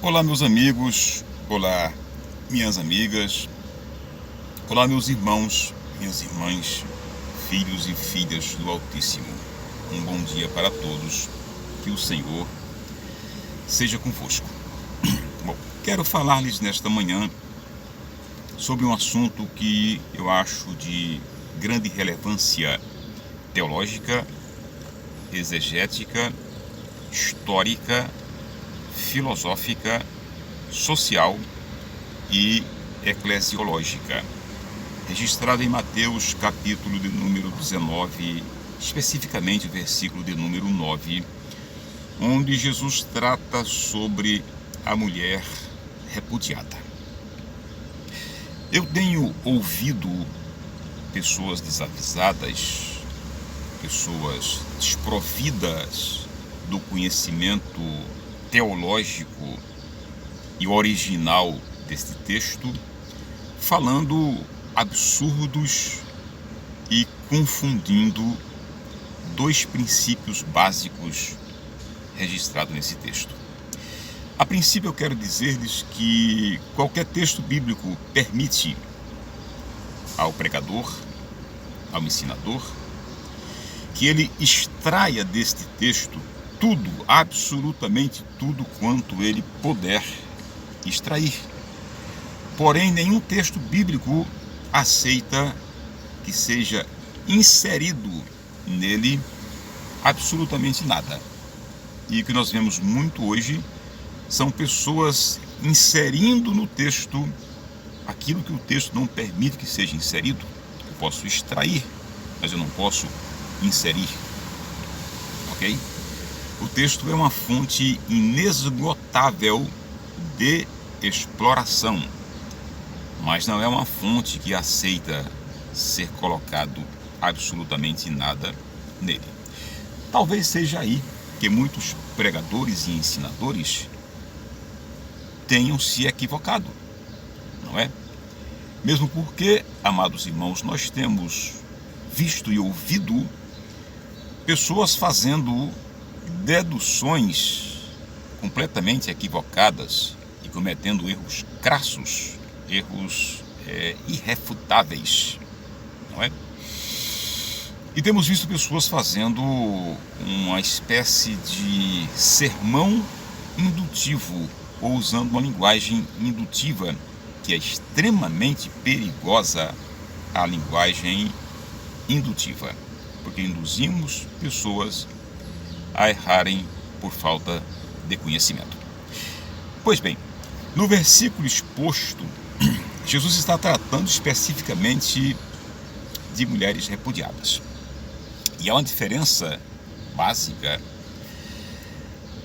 Olá, meus amigos, olá, minhas amigas, olá, meus irmãos, minhas irmãs, filhos e filhas do Altíssimo. Um bom dia para todos, que o Senhor seja convosco. Bom, quero falar-lhes nesta manhã sobre um assunto que eu acho de grande relevância teológica, exegética, histórica, filosófica, social e eclesiológica, registrada em Mateus capítulo de número 19, especificamente o versículo de número 9, onde Jesus trata sobre a mulher repudiada. Eu tenho ouvido pessoas desavisadas, pessoas desprovidas do conhecimento teológico e original deste texto, falando absurdos e confundindo dois princípios básicos registrados nesse texto. A princípio, eu quero dizer-lhes que qualquer texto bíblico permite ao pregador, ao ensinador, que ele extraia deste texto tudo, absolutamente tudo quanto ele puder extrair. Porém, nenhum texto bíblico aceita que seja inserido nele absolutamente nada. E o que nós vemos muito hoje são pessoas inserindo no texto aquilo que o texto não permite que seja inserido. Eu posso extrair, mas eu não posso inserir. Ok? O texto é uma fonte inesgotável de exploração, mas não é uma fonte que aceita ser colocado absolutamente nada nele. Talvez seja aí que muitos pregadores e ensinadores tenham se equivocado, não é? Mesmo porque, amados irmãos, nós temos visto e ouvido pessoas fazendo deduções completamente equivocadas e cometendo erros crassos, erros irrefutáveis, não é? E temos visto pessoas fazendo uma espécie de sermão indutivo, ou usando uma linguagem indutiva, que é extremamente perigosa, a linguagem indutiva, porque induzimos pessoas a errarem por falta de conhecimento. Pois bem, no versículo exposto, Jesus está tratando especificamente de mulheres repudiadas. E há uma diferença básica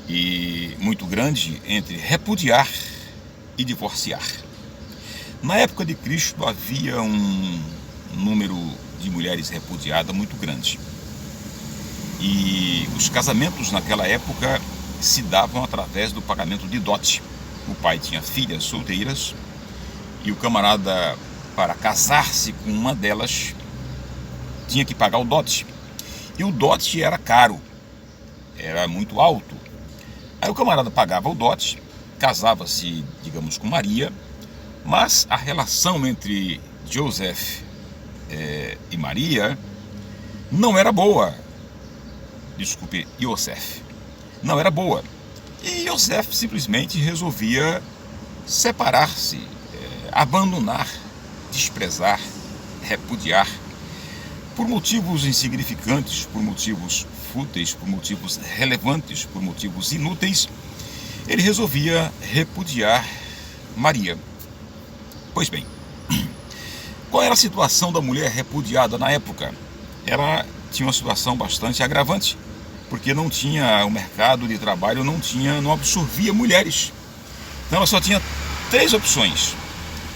e muito grande entre repudiar e divorciar. Na época de Cristo havia um número de mulheres repudiadas muito grande. E os casamentos naquela época se davam através do pagamento de dote. O pai tinha filhas solteiras e o camarada, para casar-se com uma delas, tinha que pagar o dote. E o dote era caro, era muito alto. Aí o camarada pagava o dote, casava-se, digamos, com Maria, mas a relação entre Joseph e Maria não era boa. Desculpe, Yosef, não era boa. E Yosef simplesmente resolvia separar-se, abandonar, desprezar, repudiar, por motivos insignificantes, por motivos fúteis, por motivos relevantes, por motivos inúteis. Ele resolvia repudiar Maria. Pois bem, qual era a situação da mulher repudiada na época? Ela tinha uma situação bastante agravante, porque não tinha o mercado de trabalho, não absorvia mulheres. Então ela só tinha três opções: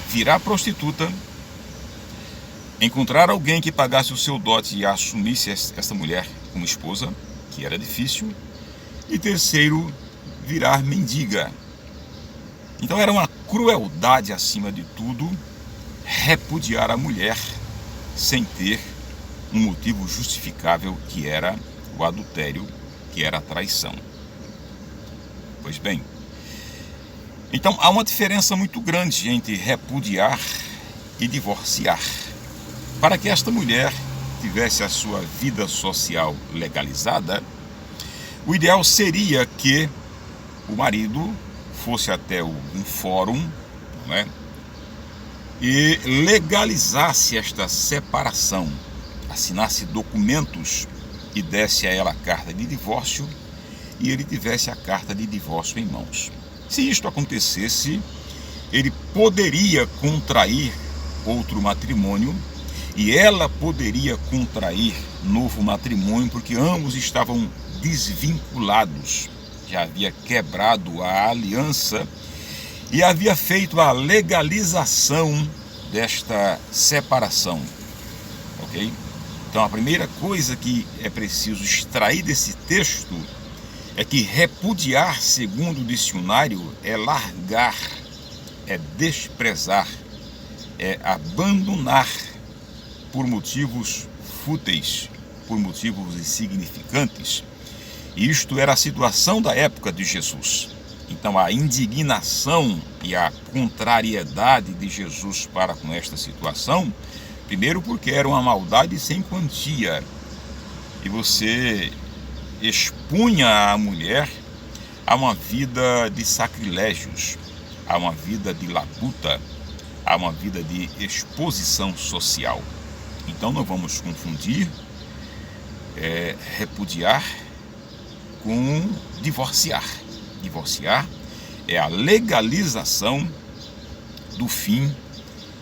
virar prostituta, encontrar alguém que pagasse o seu dote e assumisse essa mulher como esposa, que era difícil, e terceiro, virar mendiga. Então era uma crueldade acima de tudo repudiar a mulher sem ter um motivo justificável, que era o adultério, que era a traição. Pois bem, Então há uma diferença muito grande entre repudiar e divorciar. Para que esta mulher tivesse a sua vida social legalizada, o ideal seria que o marido fosse até um fórum, não é? E legalizasse esta separação, assinasse documentos e desse a ela a carta de divórcio, e ele tivesse a carta de divórcio em mãos. Se isto acontecesse, ele poderia contrair outro matrimônio e ela poderia contrair novo matrimônio, porque ambos estavam desvinculados. Já havia quebrado a aliança e havia feito a legalização desta separação, ok? Então a primeira coisa que é preciso extrair desse texto é que repudiar, segundo o dicionário, é largar, é desprezar, é abandonar por motivos fúteis, por motivos insignificantes. E isto era a situação da época de Jesus. Então a indignação e a contrariedade de Jesus para com esta situação, primeiro porque era uma maldade sem quantia, e você expunha a mulher a uma vida de sacrilégios, a uma vida de labuta, a uma vida de exposição social. Então não vamos confundir repudiar com divorciar. Divorciar é a legalização do fim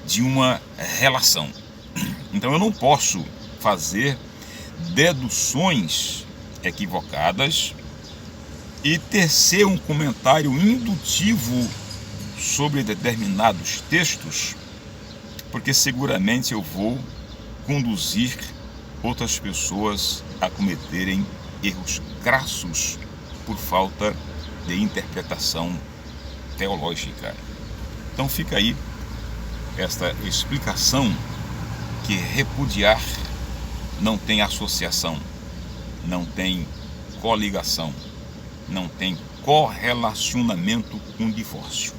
de uma relação. Então eu não posso fazer deduções equivocadas e tecer um comentário indutivo sobre determinados textos, porque seguramente eu vou conduzir outras pessoas a cometerem erros crassos por falta de interpretação teológica. Então fica aí esta explicação que repudiar não tem associação, não tem coligação, não tem correlacionamento com divórcio.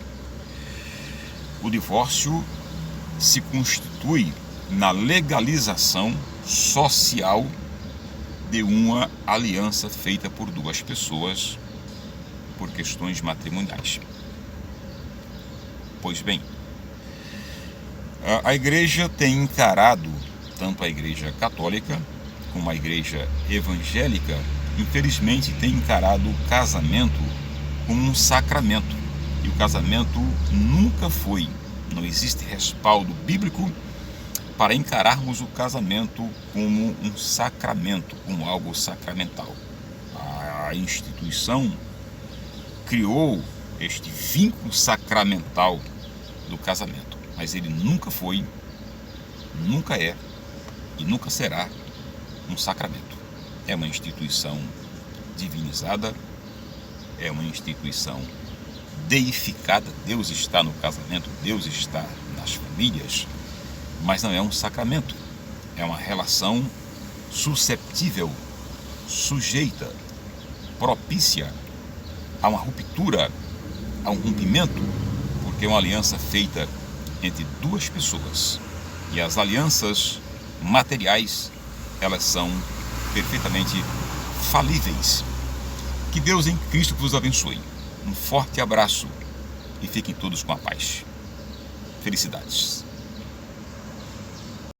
O divórcio se constitui na legalização social de uma aliança feita por duas pessoas por questões matrimoniais. Pois bem, a igreja tem encarado, tanto a igreja católica como a igreja evangélica, infelizmente tem encarado o casamento como um sacramento. E o casamento nunca foi, não existe respaldo bíblico para encararmos o casamento como um sacramento, como algo sacramental. A instituição criou este vínculo sacramental do casamento, mas ele nunca foi, nunca é e nunca será um sacramento. É uma instituição divinizada, é uma instituição deificada. Deus está no casamento, Deus está nas famílias, mas não é um sacramento. É uma relação susceptível, sujeita, propícia a uma ruptura, a um rompimento, porque é uma aliança feita entre duas pessoas. E as alianças materiais, elas são perfeitamente falíveis. Que Deus em Cristo vos abençoe. Um forte abraço e fiquem todos com a paz. Felicidades.